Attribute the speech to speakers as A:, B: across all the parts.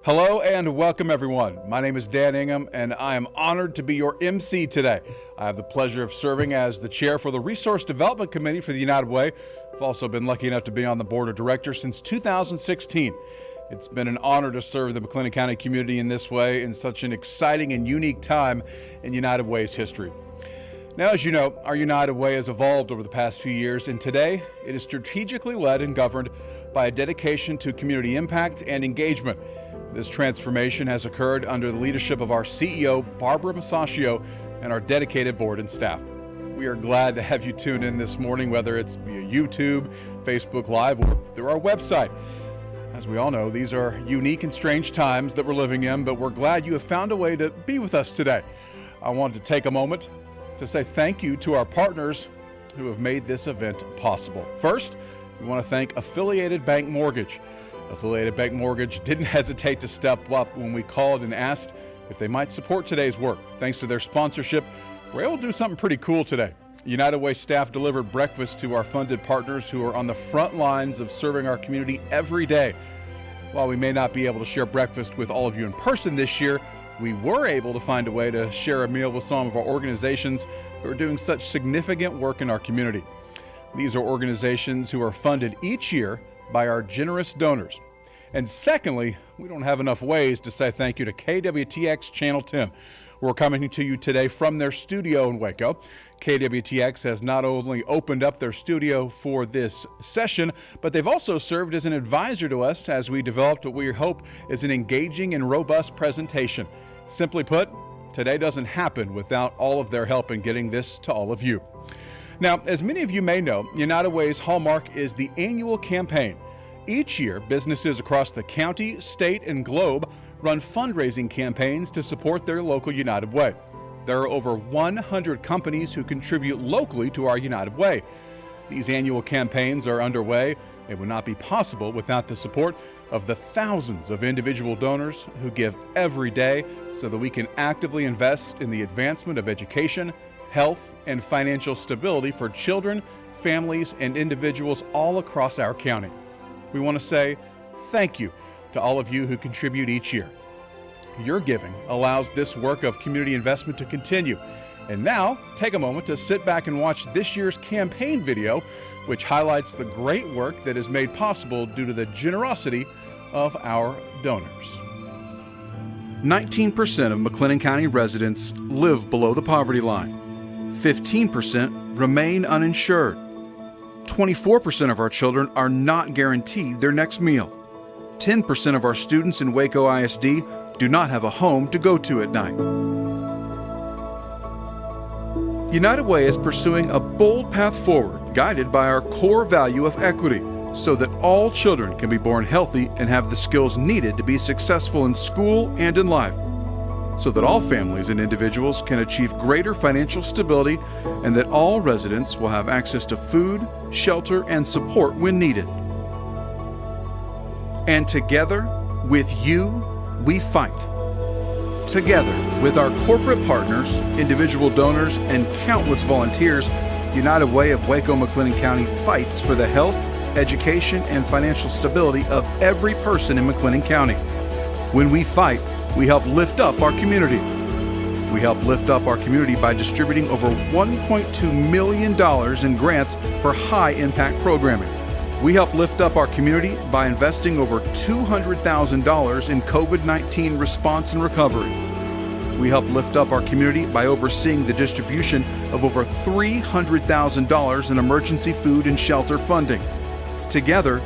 A: Hello and welcome everyone. My name is Dan Ingham and I am honored to be your MC today. I have the pleasure of serving as the chair for the Resource Development Committee for the United Way. I've also been lucky enough to be on the board of directors since 2016. It's been an honor to serve the McLennan County community in this way in such an exciting and unique time in United Way's history. Now, as you know, our United Way has evolved over the past few years, and today it is strategically led and governed by a dedication to community impact and engagement. This transformation has occurred under the leadership of our CEO, Barbara Masaccio, and our dedicated board and staff. We are glad to have you tune in this morning, whether it's via YouTube, Facebook Live, or through our website. As we all know, these are unique and strange times that we're living in, but we're glad you have found a way to be with us today. I wanted to take a moment to say thank you to our partners who have made this event possible. First, we want to thank Affiliated Bank Mortgage. Affiliated Bank Mortgage didn't hesitate to step up when we called and asked if they might support today's work. Thanks to their sponsorship, we're able to do something pretty cool today. United Way staff delivered breakfast to our funded partners who are on the front lines of serving our community every day. While we may not be able to share breakfast with all of you in person this year, we were able to find a way to share a meal with some of our organizations who are doing such significant work in our community. These are organizations who are funded each year by our generous donors. And secondly, we don't have enough ways to say thank you to KWTX Channel 10. We're coming to you today from their studio in Waco. KWTX has not only opened up their studio for this session, but they've also served as an advisor to us as we developed what we hope is an engaging and robust presentation. Simply put, today doesn't happen without all of their help in getting this to all of you. Now, as many of you may know, United Way's hallmark is the annual campaign. Each year, businesses across the county, state, and globe run fundraising campaigns to support their local United Way. There are over 100 companies who contribute locally to our United Way. These annual campaigns are underway and would not be possible without the support of the thousands of individual donors who give every day so that we can actively invest in the advancement of education, health, and financial stability for children, families, and individuals all across our county. We want to say thank you to all of you who contribute each year. Your giving allows this work of community investment to continue. And now, take a moment to sit back and watch this year's campaign video, which highlights the great work that is made possible due to the generosity of our donors. 19% of McLennan County residents live below the poverty line. 15% remain uninsured. 24% of our children are not guaranteed their next meal. 10% of our students in Waco ISD do not have a home to go to at night. United Way is pursuing a bold path forward, guided by our core value of equity, so that all children can be born healthy and have the skills needed to be successful in school and in life, so that all families and individuals can achieve greater financial stability and that all residents will have access to food, shelter, and support when needed. And together, with you, we fight. Together, with our corporate partners, individual donors, and countless volunteers, United Way of Waco-McLennan County fights for the health, education, and financial stability of every person in McLennan County. When we fight, we help lift up our community. We help lift up our community by distributing over $1.2 million in grants for high-impact programming. We help lift up our community by investing over $200,000 in COVID-19 response and recovery. We help lift up our community by overseeing the distribution of over $300,000 in emergency food and shelter funding. Together,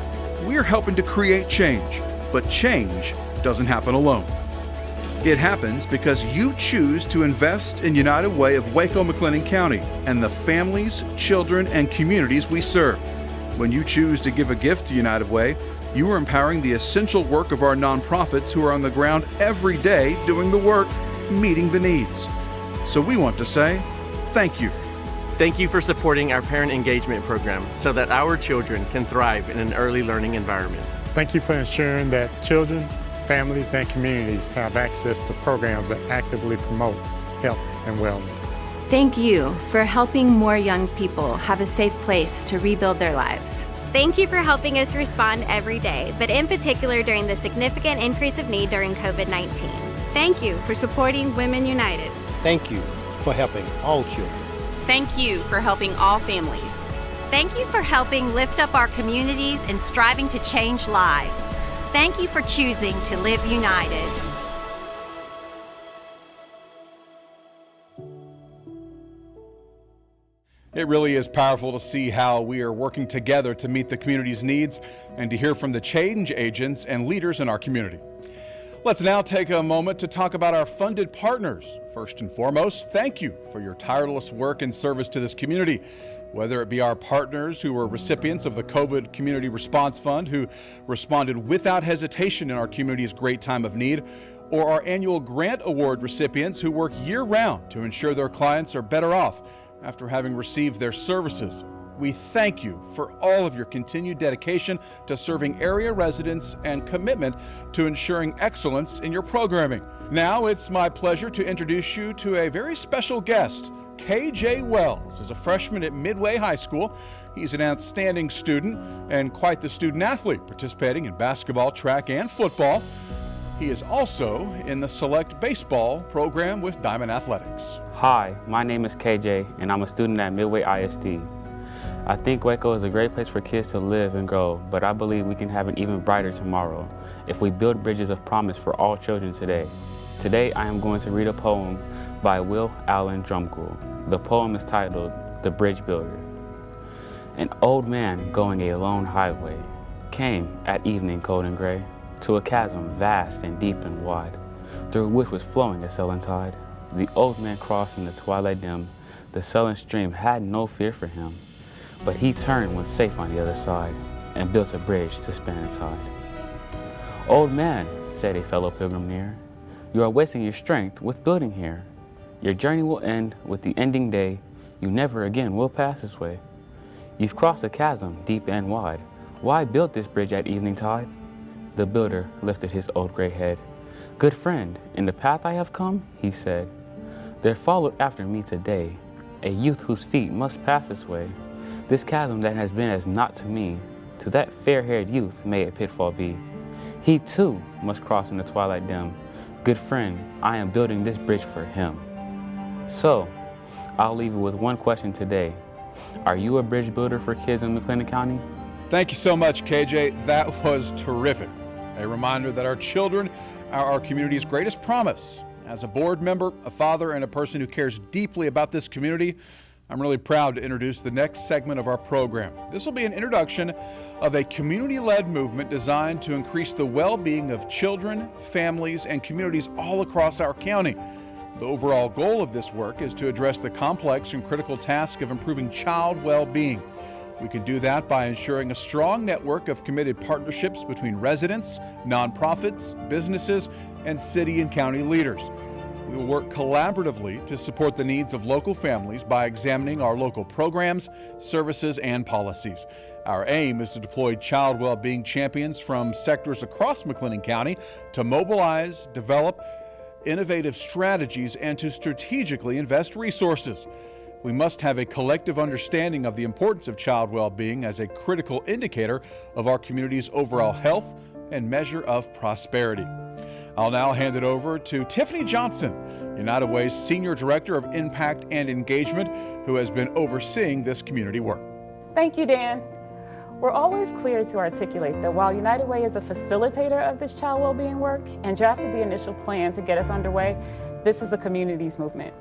A: we are helping to create change, but change doesn't happen alone. It happens because you choose to invest in United Way of Waco-McLennan County and the families, children, and communities we serve. When you choose to give a gift to United Way, you are empowering the essential work of our nonprofits who are on the ground every day doing the work, meeting the needs. So we want to say thank you.
B: Thank you for supporting our parent engagement program so that our children can thrive in an early learning environment.
C: Thank you for ensuring that children, families, and communities have access to programs that actively promote health and wellness.
D: Thank you for helping more young people have a safe place to rebuild their lives. Thank you for helping us respond every day, but in particular during the significant increase of need during COVID-19.
E: Thank you for supporting Women United.
F: Thank you for helping all children.
G: Thank you for helping all families.
H: Thank you for helping lift up our communities and striving to change lives. Thank you for choosing to live united.
A: It really is powerful to see how we are working together to meet the community's needs and to hear from the change agents and leaders in our community. Let's now take a moment to talk about our funded partners. First and foremost, thank you for your tireless work and service to this community. Whether it be our partners who were recipients of the COVID Community Response Fund, who responded without hesitation in our community's great time of need, or our annual grant award recipients who work year-round to ensure their clients are better off after having received their services. We thank you for all of your continued dedication to serving area residents and commitment to ensuring excellence in your programming. Now it's my pleasure to introduce you to a very special guest. KJ Wells is a freshman at Midway High School. He's an outstanding student and quite the student athlete, participating in basketball, track, and football. He is also in the select baseball program with Diamond Athletics.
I: Hi, my name is KJ, and I'm a student at Midway ISD. I think Waco is a great place for kids to live and grow, but I believe we can have an even brighter tomorrow if we build bridges of promise for all children today. Today, I am going to read a poem by Will Allen Drumgoole. The poem is titled, The Bridge Builder. An old man going a lone highway came at evening cold and gray to a chasm vast and deep and wide, through which was flowing a sullen tide. The old man crossed in the twilight dim. The sullen stream had no fear for him, but he turned when safe on the other side and built a bridge to span the tide. Old man, said a fellow pilgrim near, you are wasting your strength with building here. Your journey will end with the ending day. You never again will pass this way. You've crossed a chasm deep and wide. Why build this bridge at evening tide? The builder lifted his old gray head. Good friend, in the path I have come, he said, there followed after me today a youth whose feet must pass this way. This chasm that has been as naught to me, to that fair-haired youth may a pitfall be. He too must cross in the twilight dim. Good friend, I am building this bridge for him. So, I'll leave you with one question today. Are you a bridge builder for kids in McLennan County?
A: Thank you so much, KJ. That was terrific. A reminder that our children are our community's greatest promise. As a board member, a father, and a person who cares deeply about this community, I'm really proud to introduce the next segment of our program. This will be an introduction of a community-led movement designed to increase the well-being of children, families, and communities all across our county. The overall goal of this work is to address the complex and critical task of improving child well-being. We can do that by ensuring a strong network of committed partnerships between residents, nonprofits, businesses, and city and county leaders. We will work collaboratively to support the needs of local families by examining our local programs, services, and policies. Our aim is to deploy child well-being champions from sectors across McLennan County to mobilize, develop innovative strategies, and to strategically invest resources. We must have a collective understanding of the importance of child well-being as a critical indicator of our community's overall health and measure of prosperity. I'll now hand it over to Tiffany Johnson, United Way's Senior Director of Impact and Engagement, who has been overseeing this community work.
J: Thank you, Dan. We're always clear to articulate that while United Way is a facilitator of this child well-being work and drafted the initial plan to get us underway, this is the community's movement.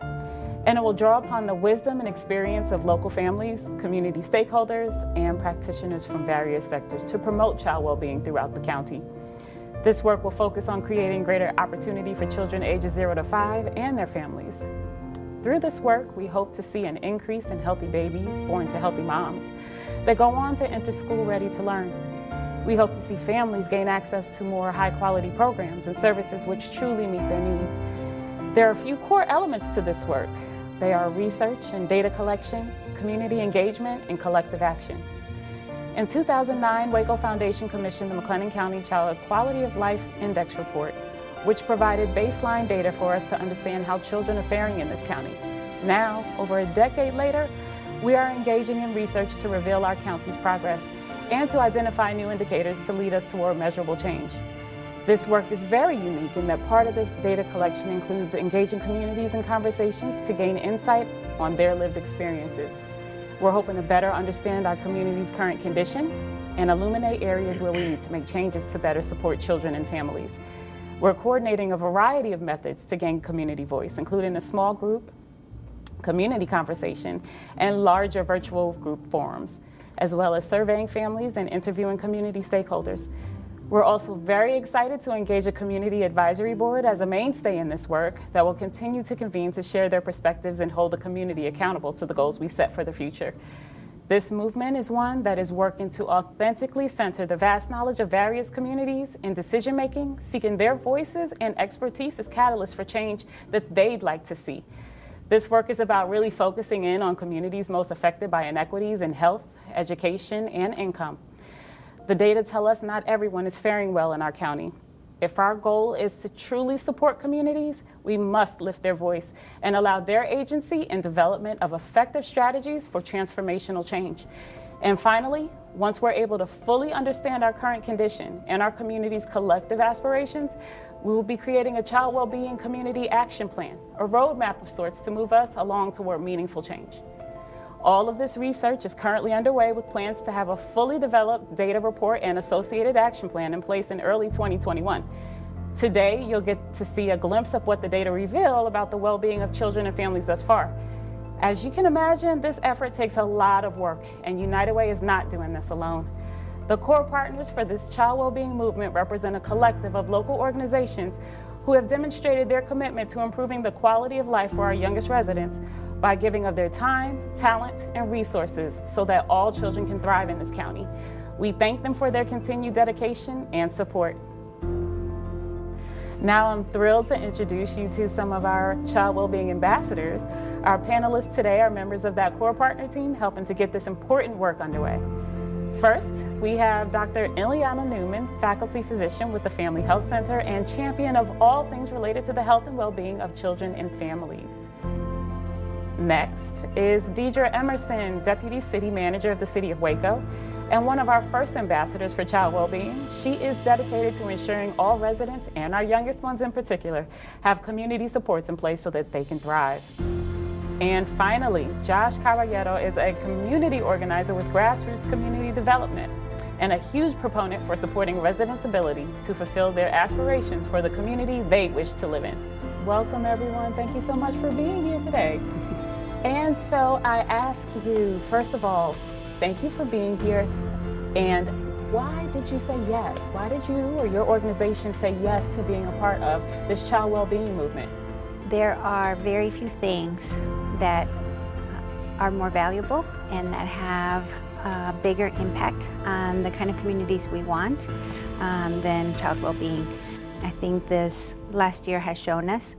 J: And it will draw upon the wisdom and experience of local families, community stakeholders, and practitioners from various sectors to promote child well-being throughout the county. This work will focus on creating greater opportunity for children ages 0 to 5 and their families. Through this work, we hope to see an increase in healthy babies born to healthy moms that go on to enter school ready to learn. We hope to see families gain access to more high-quality programs and services which truly meet their needs. There are a few core elements to this work. They are research and data collection, community engagement, and collective action. In 2009, Waco Foundation commissioned the McLennan County Child Quality of Life Index Report, which provided baseline data for us to understand how children are faring in this county. Now, over a decade later, we are engaging in research to reveal our county's progress and to identify new indicators to lead us toward measurable change. This work is very unique in that part of this data collection includes engaging communities in conversations to gain insight on their lived experiences. We're hoping to better understand our community's current condition and illuminate areas where we need to make changes to better support children and families. We're coordinating a variety of methods to gain community voice, including a small group, community conversation, and larger virtual group forums, as well as surveying families and interviewing community stakeholders. We're also very excited to engage a community advisory board as a mainstay in this work that will continue to convene to share their perspectives and hold the community accountable to the goals we set for the future. This movement is one that is working to authentically center the vast knowledge of various communities in decision-making, seeking their voices and expertise as catalysts for change that they'd like to see. This work is about really focusing in on communities most affected by inequities in health, education, and income. The data tell us not everyone is faring well in our county. If our goal is to truly support communities, we must lift their voice and allow their agency in development of effective strategies for transformational change. And finally, once we're able to fully understand our current condition and our community's collective aspirations, we will be creating a child well-being community action plan, a roadmap of sorts to move us along toward meaningful change. All of this research is currently underway with plans to have a fully developed data report and associated action plan in place in early 2021. Today, you'll get to see a glimpse of what the data reveal about the well-being of children and families thus far. As you can imagine, this effort takes a lot of work, and United Way is not doing this alone. The core partners for this child well-being movement represent a collective of local organizations who have demonstrated their commitment to improving the quality of life for our youngest residents by giving of their time, talent, and resources so that all children can thrive in this county. We thank them for their continued dedication and support. Now I'm thrilled to introduce you to some of our child well-being ambassadors. Our panelists today are members of that core partner team helping to get this important work underway. First, we have Dr. Ileana Newman, faculty physician with the Family Health Center and champion of all things related to the health and well-being of children and families. Next is Deidre Emerson, Deputy City Manager of the City of Waco, and one of our first ambassadors for child well-being. She is dedicated to ensuring all residents, and our youngest ones in particular, have community supports in place so that they can thrive. And finally, Josh Caballero is a community organizer with grassroots community development and a huge proponent for supporting residents' ability to fulfill their aspirations for the community they wish to live in. Welcome, everyone. Thank you so much for being here today. And so I ask you, first of all, thank you for being here. And why did you say yes? Why did you or your organization say yes to being a part of this child well-being movement?
E: There are very few things that are more valuable and that have a bigger impact on the kind of communities we want than child well-being. I think this last year has shown us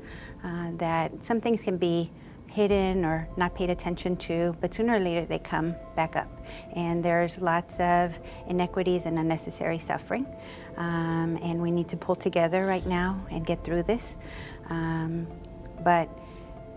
E: that some things can be hidden or not paid attention to, but sooner or later they come back up. And there's lots of inequities and unnecessary suffering. And we need to pull together right now and get through this. But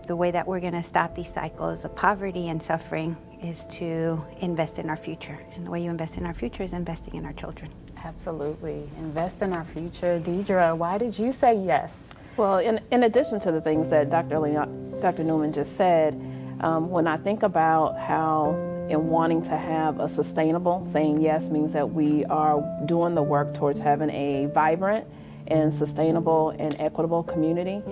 E: the way that we're gonna stop these cycles of poverty and suffering is to invest in our future. And the way you invest in our future is investing in our children.
J: Absolutely, invest in our future. Deidre, why did you say yes?
K: Well, in addition to the things that Dr. Newman just said, when I think about how in wanting to have a sustainable, saying yes means that we are doing the work towards having a vibrant and sustainable and equitable community.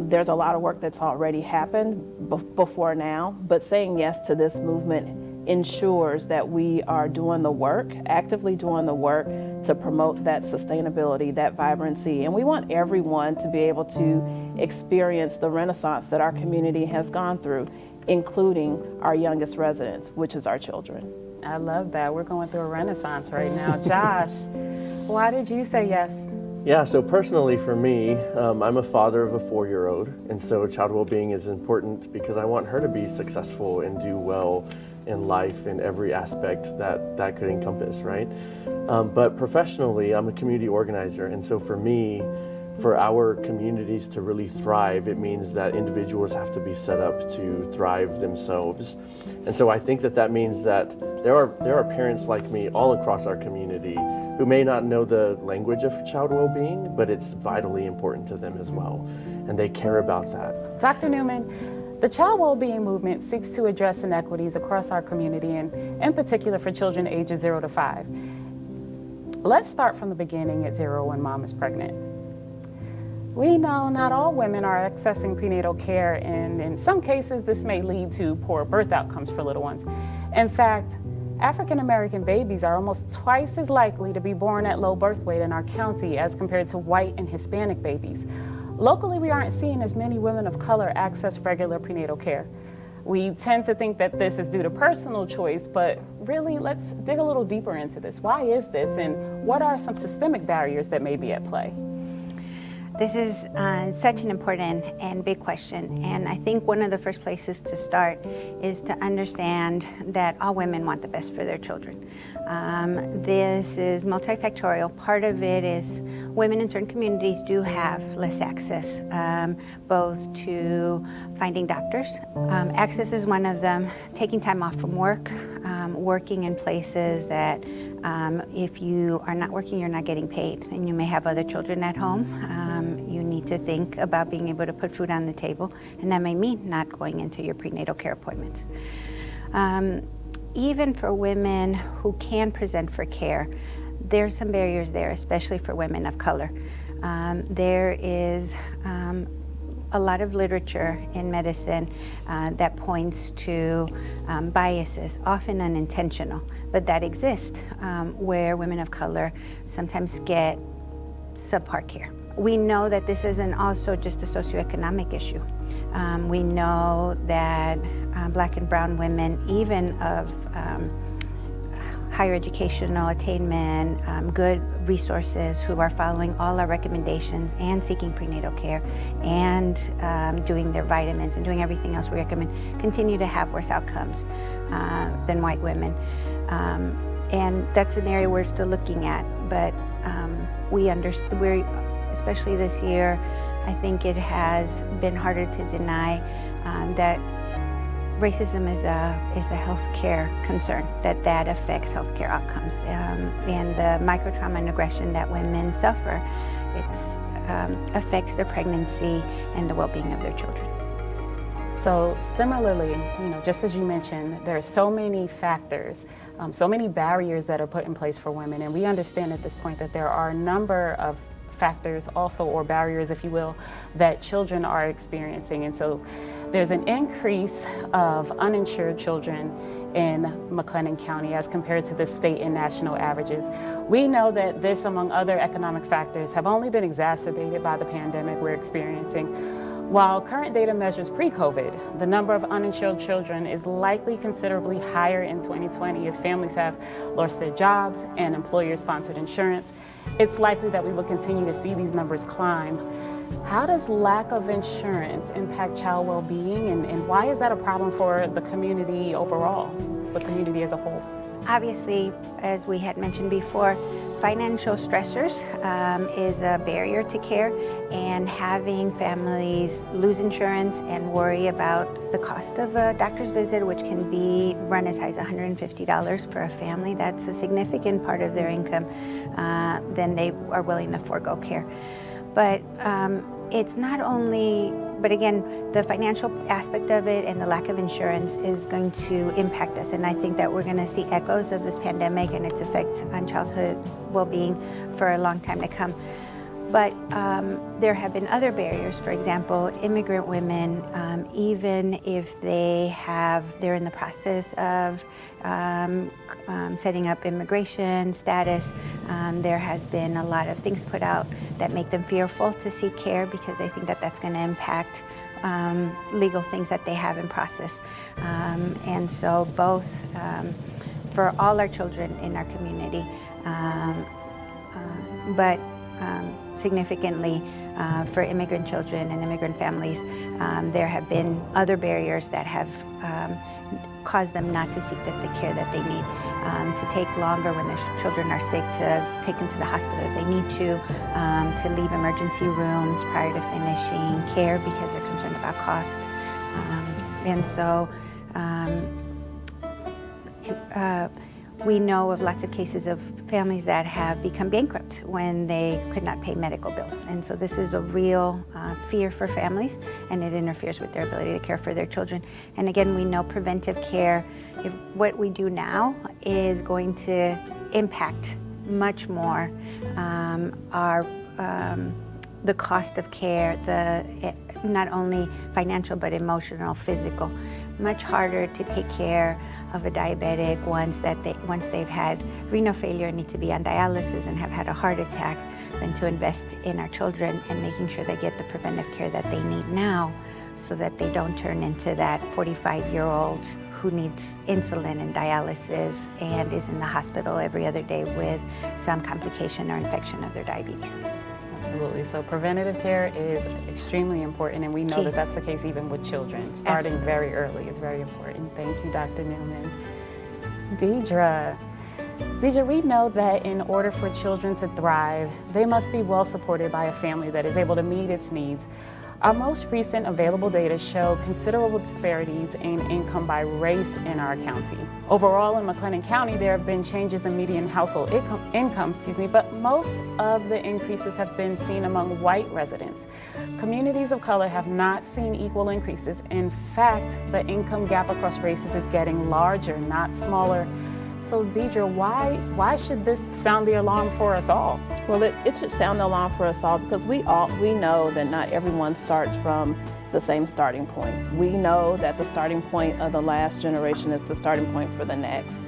K: There's a lot of work that's already happened before now, but saying yes to this movement ensures that we are doing the work, actively doing the work to promote that sustainability, that vibrancy. And we want everyone to be able to experience the renaissance that our community has gone through, including our youngest residents, which is our children.
J: I love that. We're going through a renaissance right now. Josh, why did you say yes?
B: Yeah, so personally for me, I'm a father of a 4-year-old, and so child well-being is important because I want her to be successful and do well in life in every aspect that could encompass, right? But professionally, I'm a community organizer, and so for me, for our communities to really thrive, it means that individuals have to be set up to thrive themselves. And so I think that that means that there are parents like me all across our community who may not know the language of child well-being, but it's vitally important to them as well, and they care about that.
J: Dr. Newman, the child well-being movement seeks to address inequities across our community, and in particular for children ages 0 to 5. Let's start from the beginning at 0 when mom is pregnant. We know not all women are accessing prenatal care, and in some cases this may lead to poor birth outcomes for little ones. In fact, African American babies are almost twice as likely to be born at low birth weight in our county as compared to white and Hispanic babies. Locally, we aren't seeing as many women of color access regular prenatal care. We tend to think that this is due to personal choice, but really, let's dig a little deeper into this. Why is this, and what are some systemic barriers that may be at play?
E: This is such an important and big question, and I think one of the first places to start is to understand that all women want the best for their children. This is multifactorial. Part of it is women in certain communities do have less access, both to finding doctors. Access is one of them. Taking time off from work, working in places that if you are not working, you're not getting paid, and you may have other children at home. You need to think about being able to put food on the table, and that may mean not going into your prenatal care appointments. Even for women who can present for care, there's some barriers there, especially for women of color. There is a lot of literature in medicine that points to biases, often unintentional, but that exist, where women of color sometimes get subpar care. We know that this isn't also just a socioeconomic issue. We know that Black and brown women, even of higher educational attainment, good resources, who are following all our recommendations and seeking prenatal care and doing their vitamins and doing everything else we recommend, continue to have worse outcomes than white women. And that's an area we're still looking at, but we're especially this year, I think it has been harder to deny that racism is a healthcare concern, that affects healthcare outcomes, and the microtrauma and aggression that women suffer, it affects their pregnancy and the well-being of their children.
J: So similarly, just as you mentioned, there are so many factors, so many barriers that are put in place for women, and we understand at this point that there are a number of factors also, or barriers if you will, that children are experiencing. And so there's an increase of uninsured children in McLennan County as compared to the state and national averages. We know that this, among other economic factors, have only been exacerbated by the pandemic we're experiencing. While current data measures pre-COVID, the number of uninsured children is likely considerably higher in 2020 as families have lost their jobs and employer-sponsored insurance. It's likely that we will continue to see these numbers climb. How does lack of insurance impact child well-being, and why is that a problem for the community overall, the community as a whole?
E: Obviously, as we had mentioned before, financial stressors is a barrier to care, and having families lose insurance and worry about the cost of a doctor's visit, which can be run as high as $150 for a family, that's a significant part of their income, then they are willing to forego care. But it's not only, but again, the financial aspect of it and the lack of insurance is going to impact us. And I think that we're going to see echoes of this pandemic and its effects on childhood well-being for a long time to come. But there have been other barriers. For example, immigrant women, even if they're in the process of setting up immigration status, there has been a lot of things put out that make them fearful to seek care because they think that that's going to impact legal things that they have in process. And so both for all our children in our community, but significantly for immigrant children and immigrant families, there have been other barriers that have caused them not to seek the care that they need. to take longer when their children are sick, to take them to the hospital if they need to leave emergency rooms prior to finishing care because they're concerned about costs. And so we know of lots of cases of families that have become bankrupt when they could not pay medical bills. And so this is a real fear for families, and it interferes with their ability to care for their children. And again, we know preventive care, if what we do now is going to impact much more the cost of care, not only financial but emotional, physical. Much harder to take care of a diabetic once they've had renal failure and need to be on dialysis and have had a heart attack than to invest in our children and making sure they get the preventive care that they need now so that they don't turn into that 45-year-old who needs insulin and dialysis and is in the hospital every other day with some complication or infection of their diabetes.
J: Absolutely. So preventative care is extremely important, and we know that that's the case even with children. Starting very early is very important. Thank you, Dr. Newman. Deidre, we know that in order for children to thrive, they must be well supported by a family that is able to meet its needs. Our most recent available data show considerable disparities in income by race in our county. Overall, in McLennan County, there have been changes in median household income, but most of the increases have been seen among white residents. Communities of color have not seen equal increases. In fact, the income gap across races is getting larger, not smaller. So Deidre, why should this sound the alarm for us all?
K: Well, it should sound the alarm for us all because we know that not everyone starts from the same starting point. We know that the starting point of the last generation is the starting point for the next.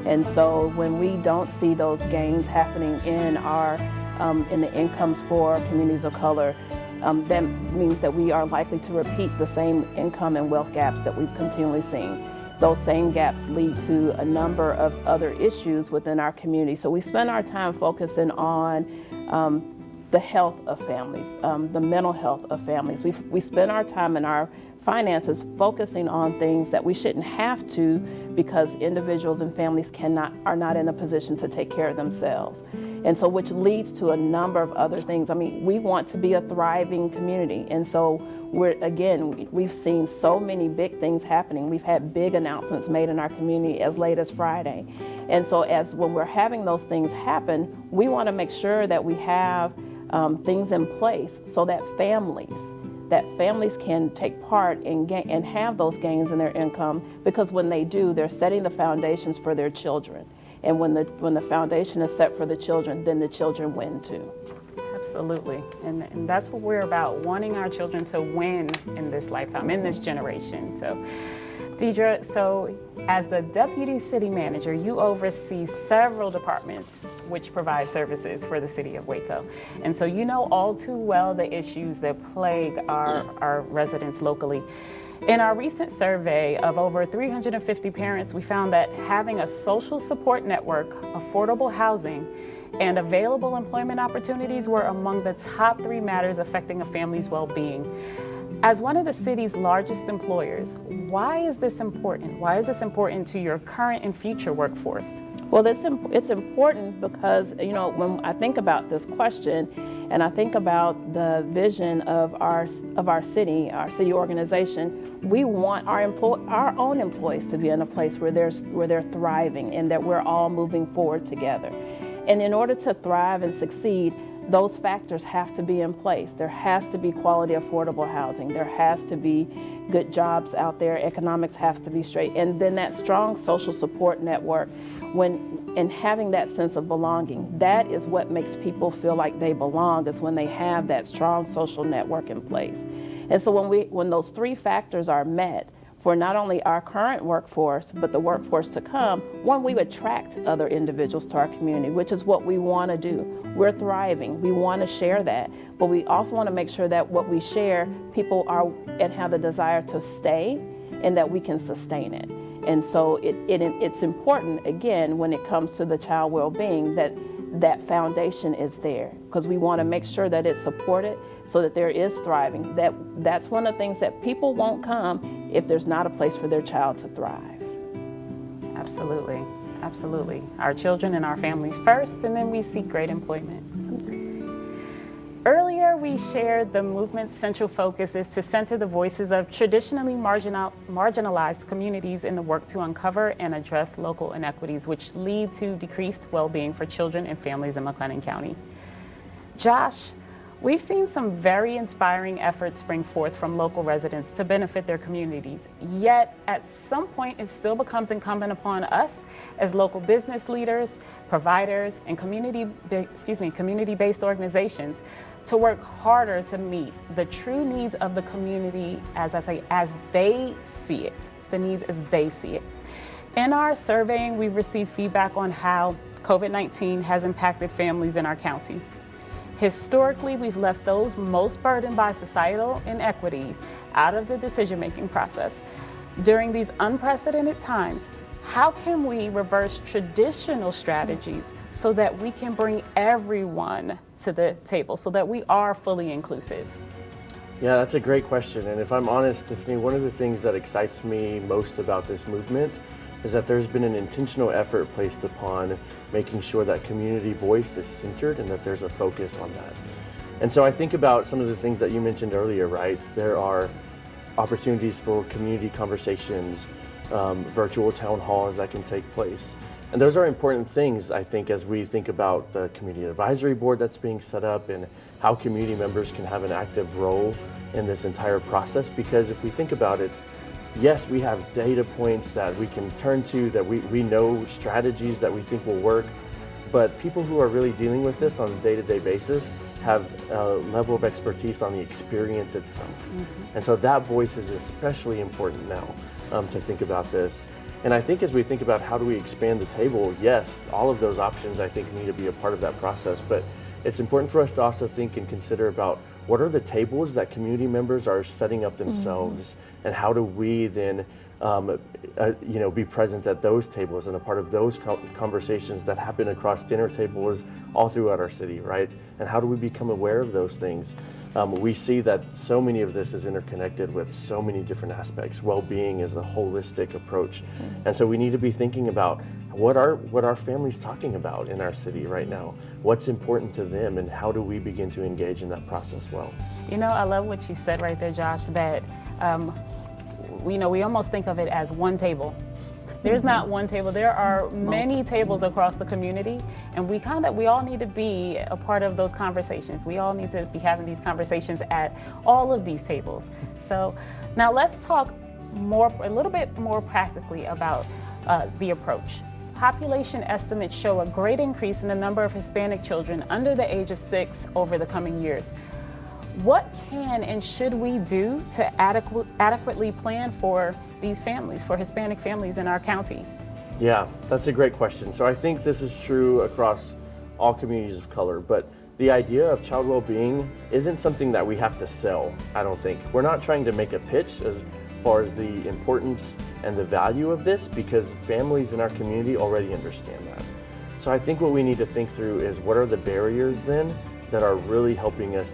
K: And so when we don't see those gains happening in the incomes for communities of color, that means that we are likely to repeat the same income and wealth gaps that we've continually seen. Those same gaps lead to a number of other issues within our community. So we spend our time focusing on the health of families, the mental health of families. We spend our time and our finances focusing on things that we shouldn't have to because individuals and families are not in a position to take care of themselves. And so which leads to a number of other things. I mean, we want to be a thriving community. And so we've seen so many big things happening. We've had big announcements made in our community as late as Friday. And so when we're having those things happen, we want to make sure that we have things in place so that families can take part and have those gains in their income, because when they do, they're setting the foundations for their children. And when the foundation is set for the children, then the children win too.
J: Absolutely, and that's what we're about, wanting our children to win in this lifetime, in this generation. So, Deidre, as the Deputy City Manager, you oversee several departments which provide services for the city of Waco. And so you know all too well the issues that plague our residents locally. In our recent survey of over 350 parents, we found that having a social support network, affordable housing, and available employment opportunities were among the top 3 matters affecting a family's well-being. As one of the city's largest employers, why is this important? Why is this important to your current and future workforce?
K: Well, it's important because, when I think about this question and I think about the vision of our city organization, we want our own employees to be in a place where they're thriving and that we're all moving forward together. And in order to thrive and succeed, those factors have to be in place. There has to be quality, affordable housing. There has to be good jobs out there. Economics has to be straight. And then that strong social support network, and having that sense of belonging, that is what makes people feel like they belong, is when they have that strong social network in place. And so when those 3 factors are met, for not only our current workforce, but the workforce to come, we attract other individuals to our community, which is what we want to do. We're thriving. We want to share that, but we also want to make sure that what we share, people are and have the desire to stay, and that we can sustain it. And so it's important, again, when it comes to the child well-being, that foundation is there, because we want to make sure that it's supported so that there is thriving. That's one of the things that people won't come if there's not a place for their child to thrive.
J: Absolutely. Absolutely. Our children and our families first, and then we seek great employment. Earlier, we shared the movement's central focus is to center the voices of traditionally marginalized communities in the work to uncover and address local inequities, which lead to decreased well-being for children and families in McLennan County. Josh, we've seen some very inspiring efforts spring forth from local residents to benefit their communities. Yet, at some point, it still becomes incumbent upon us as local business leaders, providers, and community-based organizations to work harder to meet the true needs of the community, as they see it, the needs as they see it. In our surveying, we've received feedback on how COVID-19 has impacted families in our county. Historically, we've left those most burdened by societal inequities out of the decision-making process. During these unprecedented times, how can we reverse traditional strategies so that we can bring everyone to the table, so that we are fully inclusive?
B: Yeah, that's a great question. And if I'm honest, Tiffany, one of the things that excites me most about this movement is that there's been an intentional effort placed upon making sure that community voice is centered and that there's a focus on that. And so I think about some of the things that you mentioned earlier, right? There are opportunities for community conversations, virtual town halls that can take place. And those are important things, I think, as we think about the community advisory board that's being set up and how community members can have an active role in this entire process. Because if we think about it, yes, we have data points that we can turn to, that we know strategies that we think will work, but people who are really dealing with this on a day-to-day basis have a level of expertise on the experience itself. And so that voice is especially important now to think about this. And I think as we think about how do we expand the table, yes, all of those options I think need to be a part of that process, but it's important for us to also think and consider about what are the tables that community members are setting up themselves, and how do we then be present at those tables and a part of those conversations that happen across dinner tables all throughout our city, right? And how do we become aware of those things? We see that so many of this is interconnected with so many different aspects. Well-being is a holistic approach. And so we need to be thinking about what are families talking about in our city right now? What's important to them, and how do we begin to engage in that process well?
J: You know, I love what you said right there, Josh, that we almost think of it as one table. There's not one table. There are many tables across the community, and we all need to be a part of those conversations. We all need to be having these conversations at all of these tables. So now let's talk a little bit more practically about the approach. Population estimates show a great increase in the number of Hispanic children under the age of 6 over the coming years. What can and should we do to adequately plan for these families, for Hispanic families in our county?
B: Yeah, that's a great question. So I think this is true across all communities of color, but the idea of child well-being isn't something that we have to sell, I don't think. We're not trying to make a pitch as far as the importance and the value of this, because families in our community already understand that. So I think what we need to think through is what are the barriers then that are really helping us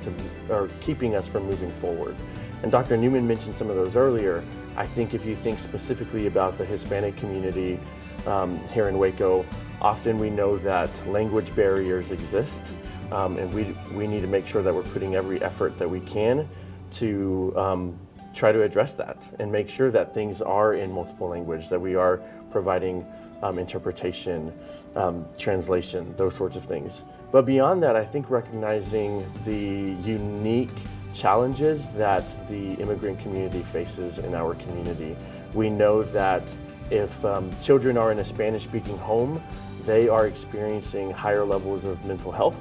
B: or keeping us from moving forward. And Dr. Newman mentioned some of those earlier. I think if you think specifically about the Hispanic community here in Waco, often we know that language barriers exist, and we need to make sure that we're putting every effort that we can to try to address that and make sure that things are in multiple language, that we are providing interpretation, translation, those sorts of things. But beyond that, I think recognizing the unique challenges that the immigrant community faces in our community. We know that if children are in a Spanish-speaking home, they are experiencing higher levels of mental health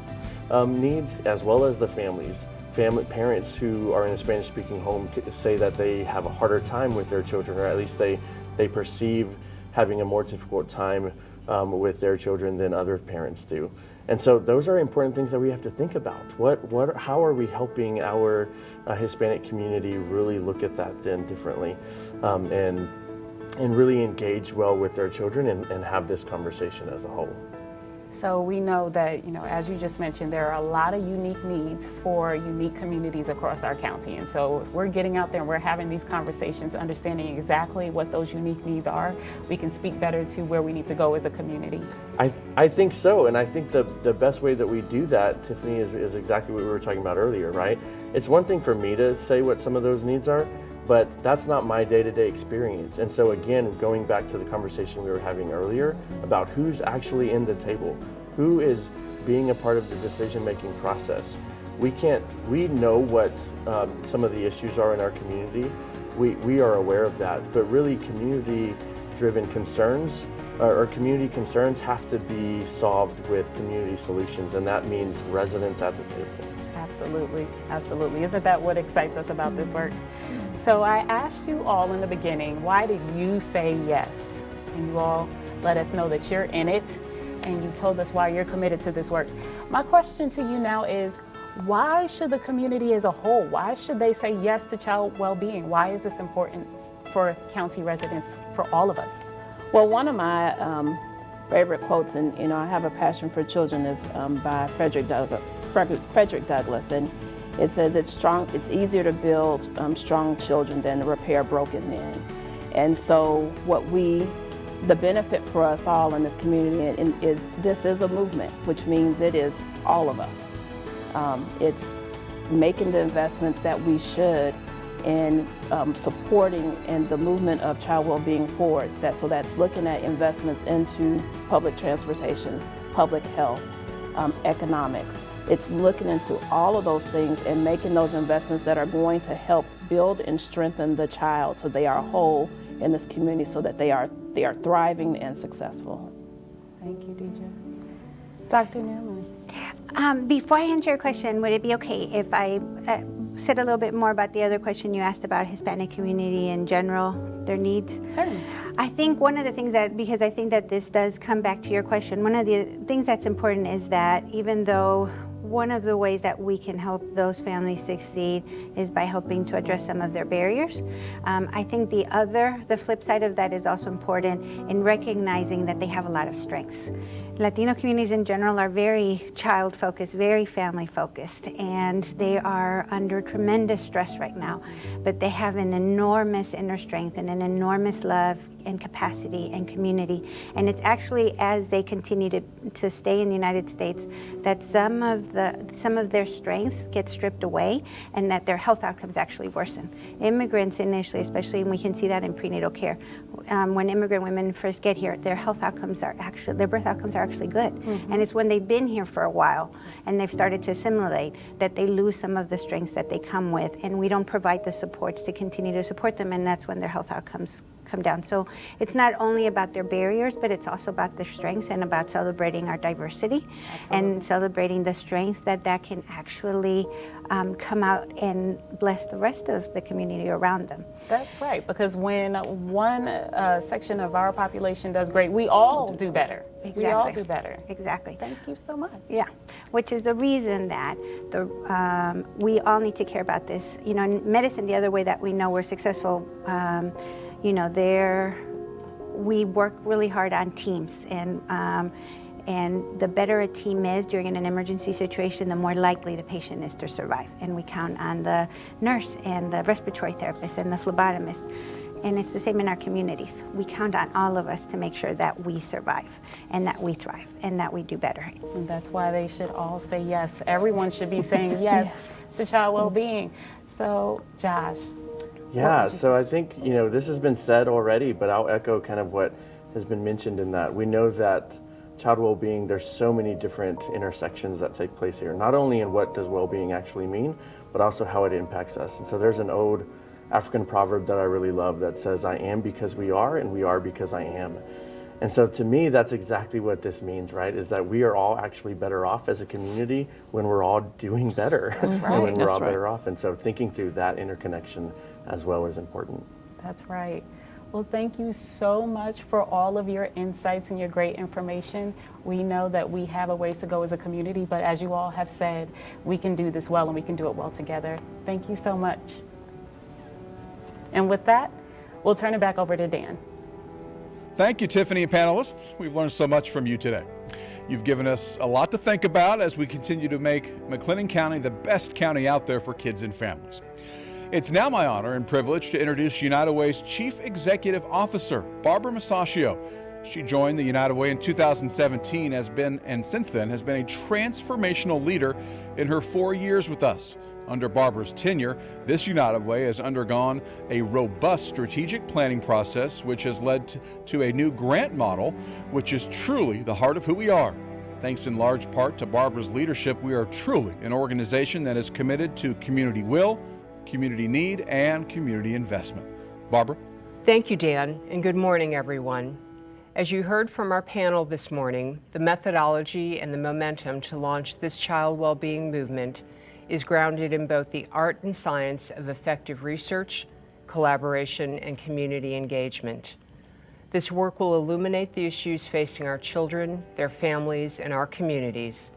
B: needs, as well as the families. Parents who are in a Spanish-speaking home say that they have a harder time with their children, or at least they perceive having a more difficult time with their children than other parents do. And so those are important things that we have to think about. How are we helping our Hispanic community really look at that then differently, and really engage well with their children and have this conversation as a whole?
J: So we know that, as you just mentioned, there are a lot of unique needs for unique communities across our county. And so if we're getting out there and we're having these conversations, understanding exactly what those unique needs are, we can speak better to where we need to go as a community.
B: I think so, and I think the best way that we do that, Tiffany, is exactly what we were talking about earlier, right? It's one thing for me to say what some of those needs are, but that's not my day-to-day experience. And so again, going back to the conversation we were having earlier about who's actually in the table, who is being a part of the decision-making process. We know what some of the issues are in our community. We are aware of that, but really community-driven concerns or community concerns have to be solved with community solutions, and that means residents at the table.
J: Absolutely, absolutely. Isn't that what excites us about this work? So I asked you all in the beginning, why did you say yes? And you all let us know that you're in it, and you told us why you're committed to this work. My question to you now is, why should the community as a whole, why should they say yes to child well-being? Why is this important for county residents, for all of us?
K: Well, one of my favorite quotes, and I have a passion for children, is by Frederick Douglass, and it says it's easier to build strong children than to repair broken men. And so the benefit for us all in this community is this is a movement, which means it is all of us. It's making the investments that we should in supporting in the movement of child well-being forward. So that's looking at investments into public transportation, public health, economics. It's looking into all of those things and making those investments that are going to help build and strengthen the child so they are whole in this community, so that they are thriving and successful.
J: Thank you, Deidre. Dr. Newman.
E: Before I answer your question, would it be okay if I said a little bit more about the other question you asked about Hispanic community in general, their needs?
J: Certainly.
E: I think one of the things because I think that this does come back to your question, one of the things that's important is that even though one of the ways that we can help those families succeed is by helping to address some of their barriers. I think the flip side of that is also important in recognizing that they have a lot of strengths. Latino communities in general are very child-focused, very family-focused, and they are under tremendous stress right now. But they have an enormous inner strength and an enormous love and capacity and community. And it's actually as they continue to stay in the United States that some of their strengths get stripped away and that their health outcomes actually worsen. Immigrants initially, especially, and we can see that in prenatal care, when immigrant women first get here, their birth outcomes are actually good. Mm-hmm. And it's when they've been here for a while and they've started to assimilate that they lose some of the strengths that they come with, and we don't provide the supports to continue to support them, and that's when their health outcomes come down. So it's not only about their barriers, but it's also about their strengths and about celebrating our diversity. Absolutely. And celebrating the strength that can actually come out and bless the rest of the community around them.
J: That's right, because when one section of our population does great, we all do better. Exactly. We all do better.
E: Exactly.
J: Thank you so much.
E: Yeah, which is the reason that we all need to care about this. In medicine, the other way that we know we're successful, we work really hard on teams, and the better a team is during an emergency situation, the more likely the patient is to survive. And we count on the nurse and the respiratory therapist and the phlebotomist. And it's the same in our communities. We count on all of us to make sure that we survive and that we thrive and that we do better.
J: And that's why they should all say yes. Everyone should be saying yes to child well-being. So, Josh.
B: Yeah, so I think, this has been said already, but I'll echo kind of what has been mentioned in that. We know that child well-being, there's so many different intersections that take place here, not only in what does well-being actually mean, but also how it impacts us. And so there's an old African proverb that I really love that says, I am because we are, and we are because I am. And so to me, that's exactly what this means, right? Is that we are all actually better off as a community when we're all doing better. That's right. When we're all better off. And so thinking through that interconnection as well is important.
J: That's right. Well, thank you so much for all of your insights and your great information. We know that we have a ways to go as a community, but as you all have said, we can do this well and we can do it well together. Thank you so much. And with that, we'll turn it back over to Dan.
A: Thank you, Tiffany and panelists. We've learned so much from you today. You've given us a lot to think about as we continue to make McLennan County the best county out there for kids and families. It's now my honor and privilege to introduce United Way's Chief Executive Officer, Barbara Masaccio. She joined the United Way in 2017, and since then has been a transformational leader in her 4 years with us. Under Barbara's tenure, this United Way has undergone a robust strategic planning process, which has led to a new grant model, which is truly the heart of who we are. Thanks in large part to Barbara's leadership, we are truly an organization that is committed to community will, community need, and community investment. Barbara?
L: Thank you, Dan, and good morning, everyone. As you heard from our panel this morning, the methodology and the momentum to launch this child well-being movement is grounded in both the art and science of effective research, collaboration, and community engagement. This work will illuminate the issues facing our children, their families, and our communities.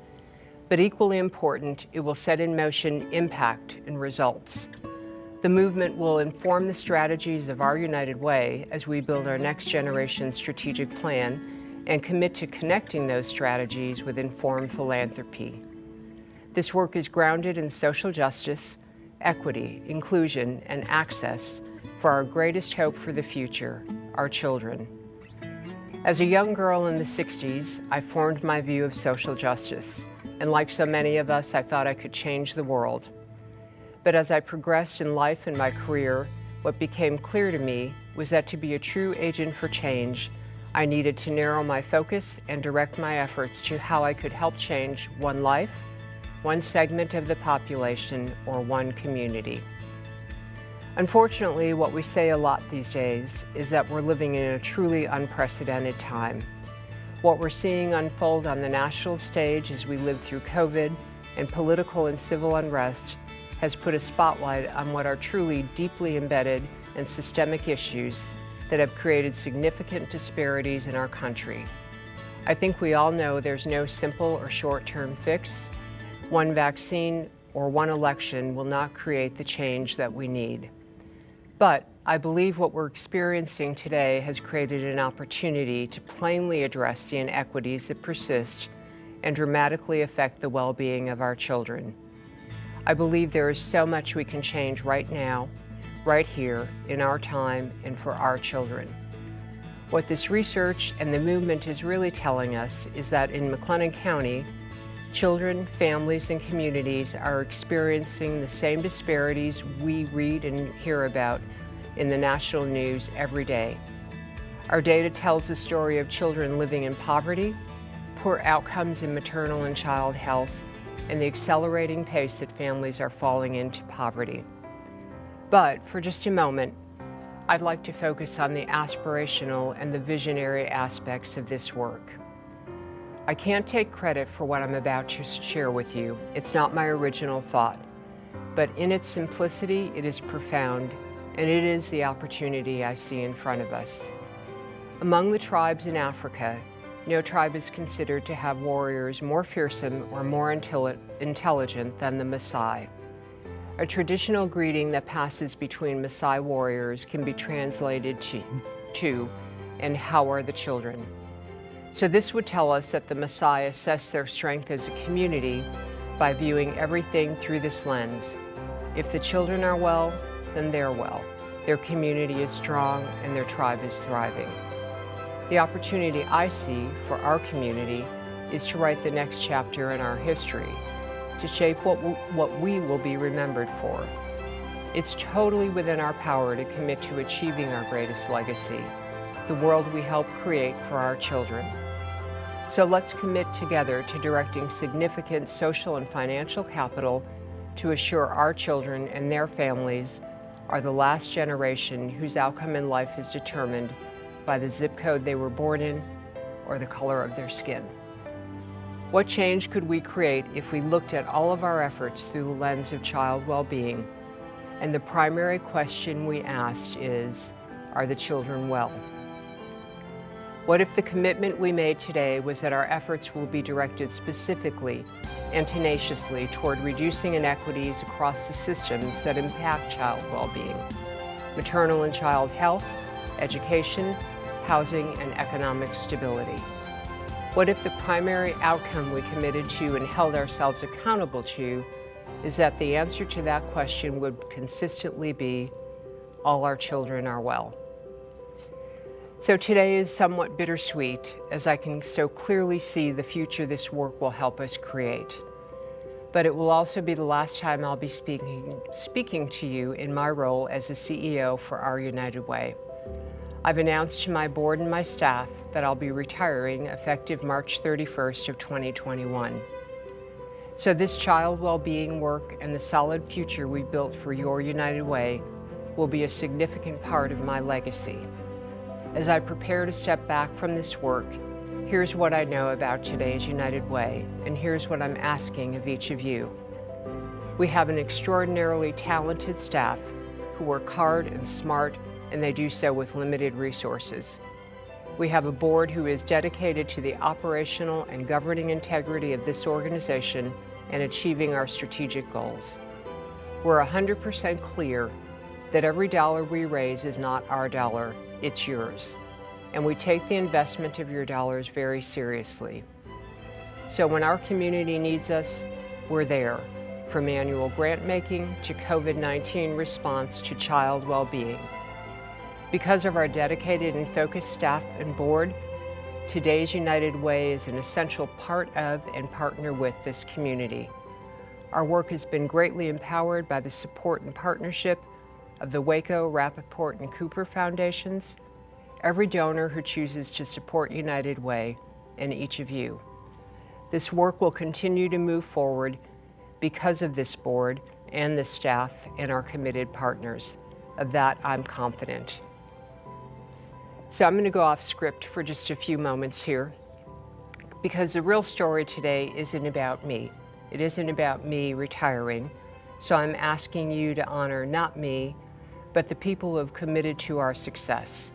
L: But equally important, it will set in motion impact and results. The movement will inform the strategies of our United Way as we build our next generation strategic plan and commit to connecting those strategies with informed philanthropy. This work is grounded in social justice, equity, inclusion, and access for our greatest hope for the future, our children. As a young girl in the 60s, I formed my view of social justice, and like so many of us, I thought I could change the world. But as I progressed in life and my career, what became clear to me was that to be a true agent for change, I needed to narrow my focus and direct my efforts to how I could help change one life, one segment of the population, or one community. Unfortunately, what we say a lot these days is that we're living in a truly unprecedented time. What we're seeing unfold on the national stage as we live through COVID and political and civil unrest has put a spotlight on what are truly deeply embedded and systemic issues that have created significant disparities in our country. I think we all know there's no simple or short-term fix. One vaccine or one election will not create the change that we need. But I believe what we're experiencing today has created an opportunity to plainly address the inequities that persist and dramatically affect the well-being of our children. I believe there is so much we can change right now, right here, in our time, and for our children. What this research and the movement is really telling us is that in McLennan County, children, families, and communities are experiencing the same disparities we read and hear about in the national news every day. Our data tells the story of children living in poverty, poor outcomes in maternal and child health, and the accelerating pace that families are falling into poverty. But for just a moment, I'd like to focus on the aspirational and the visionary aspects of this work. I can't take credit for what I'm about to share with you. It's not my original thought, but in its simplicity, it is profound, and it is the opportunity I see in front of us. Among the tribes in Africa, no tribe is considered to have warriors more fearsome or more intelligent than the Maasai. A traditional greeting that passes between Maasai warriors can be translated to and how are the children? So this would tell us that the Maasai assess their strength as a community by viewing everything through this lens. If the children are well, then they're well. Their community is strong and their tribe is thriving. The opportunity I see for our community is to write the next chapter in our history, to shape what we will be remembered for. It's totally within our power to commit to achieving our greatest legacy, the world we help create for our children. So let's commit together to directing significant social and financial capital to assure our children and their families are the last generation whose outcome in life is determined by the zip code they were born in or the color of their skin. What change could we create if we looked at all of our efforts through the lens of child well-being? And the primary question we asked is, are the children well? What if the commitment we made today was that our efforts will be directed specifically and tenaciously toward reducing inequities across the systems that impact child well-being, maternal and child health, education, housing, and economic stability? What if the primary outcome we committed to and held ourselves accountable to is that the answer to that question would consistently be, all our children are well? So today is somewhat bittersweet, as I can so clearly see the future this work will help us create. But it will also be the last time I'll be speaking to you in my role as a CEO for Our United Way. I've announced to my board and my staff that I'll be retiring effective March 31st of 2021. So this child well-being work and the solid future we built for Your United Way will be a significant part of my legacy. As I prepare to step back from this work, here's what I know about today's United Way, and here's what I'm asking of each of you. We have an extraordinarily talented staff who work hard and smart, and they do so with limited resources. We have a board who is dedicated to the operational and governing integrity of this organization and achieving our strategic goals. We're 100% clear that every dollar we raise is not our dollar, it's yours. And we take the investment of your dollars very seriously. So when our community needs us, we're there, from annual grant making to COVID-19 response to child well-being. Because of our dedicated and focused staff and board, today's United Way is an essential part of and partner with this community. Our work has been greatly empowered by the support and partnership of the Waco, Rappaport, and Cooper Foundations, every donor who chooses to support United Way, and each of you. This work will continue to move forward because of this board and the staff and our committed partners. Of that, I'm confident. So I'm going to go off script for just a few moments here, because the real story today isn't about me. It isn't about me retiring. So I'm asking you to honor not me, but the people who have committed to our success.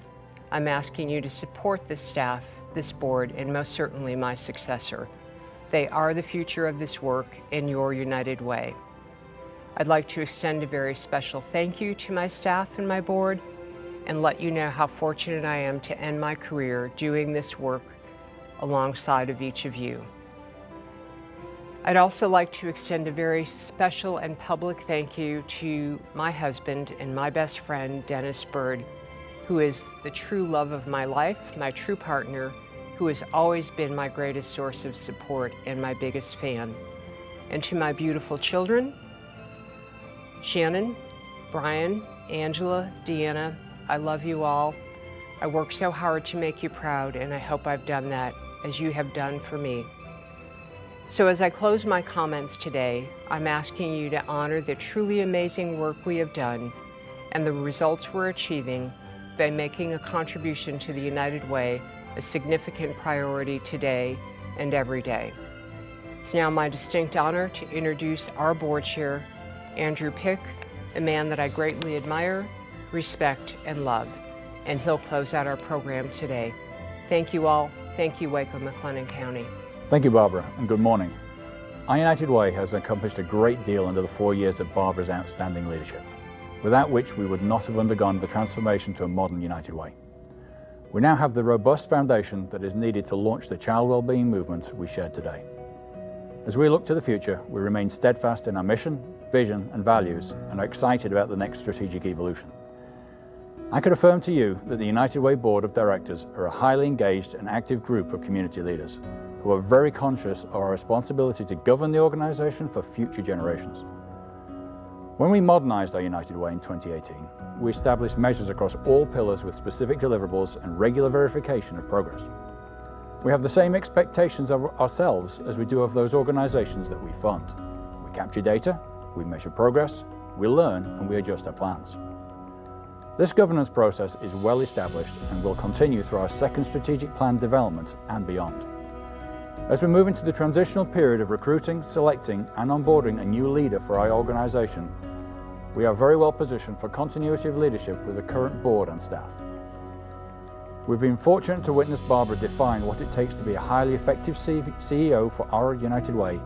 L: I'm asking you to support this staff, this board, and most certainly my successor. They are the future of this work in Your United Way. I'd like to extend a very special thank you to my staff and my board, and let you know how fortunate I am to end my career doing this work alongside of each of you. I'd also like to extend a very special and public thank you to my husband and my best friend, Dennis Bird, who is the true love of my life, my true partner, who has always been my greatest source of support and my biggest fan. And to my beautiful children, Shannon, Brian, Angela, Deanna, I love you all. I worked so hard to make you proud, and I hope I've done that as you have done for me. So as I close my comments today, I'm asking you to honor the truly amazing work we have done and the results we're achieving by making a contribution to the United Way a significant priority today and every day. It's now my distinct honor to introduce our board chair, Andrew Pick, a man that I greatly admire, respect, and love, and he'll close out our program today. Thank you all. Thank you, Waco-McLennan County.
M: Thank you, Barbara, and good morning. Our United Way has accomplished a great deal under the 4 years of Barbara's outstanding leadership, without which we would not have undergone the transformation to a modern United Way. We now have the robust foundation that is needed to launch the child wellbeing movement we shared today. As we look to the future, we remain steadfast in our mission, vision, and values, and are excited about the next strategic evolution. I could affirm to you that the United Way Board of Directors are a highly engaged and active group of community leaders who are very conscious of our responsibility to govern the organization for future generations. When we modernized our United Way in 2018, we established measures across all pillars with specific deliverables and regular verification of progress. We have the same expectations of ourselves as we do of those organizations that we fund. We capture data, we measure progress, we learn, and we adjust our plans. This governance process is well established and will continue through our second strategic plan development and beyond. As we move into the transitional period of recruiting, selecting, and onboarding a new leader for our organization, we are very well positioned for continuity of leadership with the current board and staff. We've been fortunate to witness Barbara define what it takes to be a highly effective CEO for our United Way,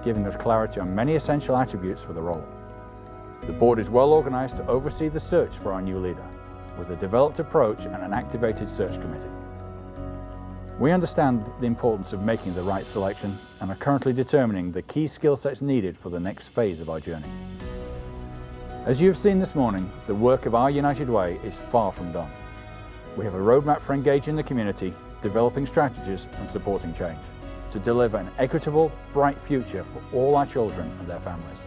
M: giving us clarity on many essential attributes for the role. The board is well organized to oversee the search for our new leader, with a developed approach and an activated search committee. We understand the importance of making the right selection and are currently determining the key skill sets needed for the next phase of our journey. As you have seen this morning, the work of our United Way is far from done. We have a roadmap for engaging the community, developing strategies and supporting change to deliver an equitable, bright future for all our children and their families.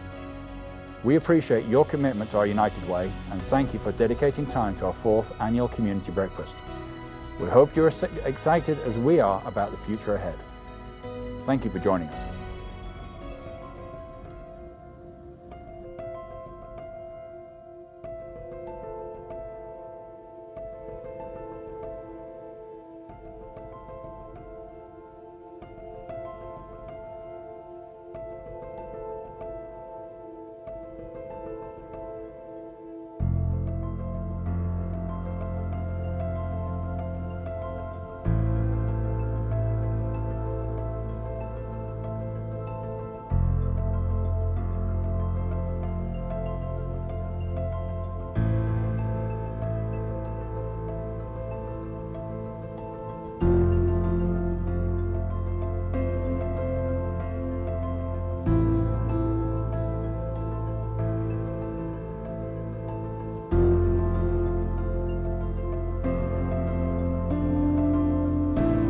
M: We appreciate your commitment to our United Way and thank you for dedicating time to our 4th annual community breakfast. We hope you're as excited as we are about the future ahead. Thank you for joining us.